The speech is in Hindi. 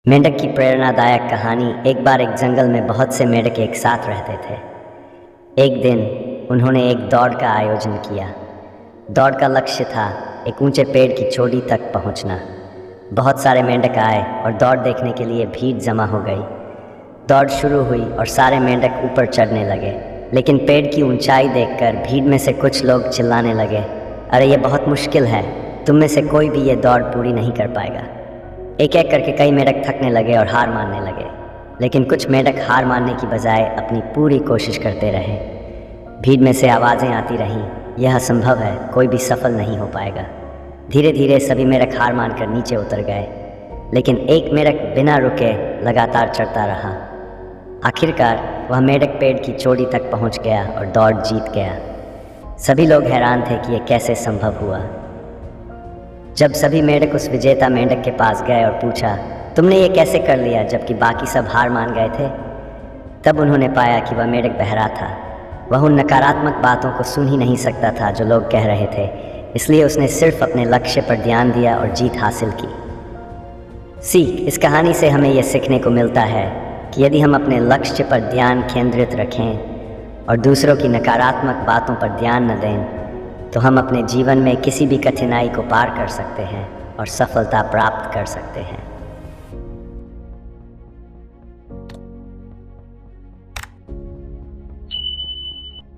मेंढक की प्रेरणादायक कहानी। एक बार एक जंगल में बहुत से मेंढक एक साथ रहते थे। एक दिन उन्होंने एक दौड़ का आयोजन किया। दौड़ का लक्ष्य था एक ऊंचे पेड़ की चोटी तक पहुंचना। बहुत सारे मेंढक आए और दौड़ देखने के लिए भीड़ जमा हो गई। दौड़ शुरू हुई और सारे मेंढक ऊपर चढ़ने लगे, लेकिन पेड़ की ऊंचाई देखकर भीड़ में से कुछ लोग चिल्लाने लगे, अरे ये बहुत मुश्किल है, तुम में से कोई भी ये दौड़ पूरी नहीं कर पाएगा। एक एक करके कई मेंढक थकने लगे और हार मानने लगे, लेकिन कुछ मेंढक हार मानने की बजाय अपनी पूरी कोशिश करते रहे। भीड़ में से आवाज़ें आती रहीं, यह असंभव है, कोई भी सफल नहीं हो पाएगा। धीरे धीरे सभी मेंढक हार मानकर नीचे उतर गए, लेकिन एक मेंढक बिना रुके लगातार चढ़ता रहा। आखिरकार वह मेंढक पेड़ की चोटी तक पहुंच गया और दौड़ जीत गया। सभी लोग हैरान थे कि यह कैसे संभव हुआ। जब सभी मेंढक उस विजेता मेंढक के पास गए और पूछा, तुमने ये कैसे कर लिया जबकि बाकी सब हार मान गए थे? तब उन्होंने पाया कि वह मेंढक बहरा था। वह उन नकारात्मक बातों को सुन ही नहीं सकता था जो लोग कह रहे थे, इसलिए उसने सिर्फ अपने लक्ष्य पर ध्यान दिया और जीत हासिल की। सीख, इस कहानी से हमें यह सीखने को मिलता है कि यदि हम अपने लक्ष्य पर ध्यान केंद्रित रखें और दूसरों की नकारात्मक बातों पर ध्यान न दें, तो हम अपने जीवन में किसी भी कठिनाई को पार कर सकते हैं और सफलता प्राप्त कर सकते हैं।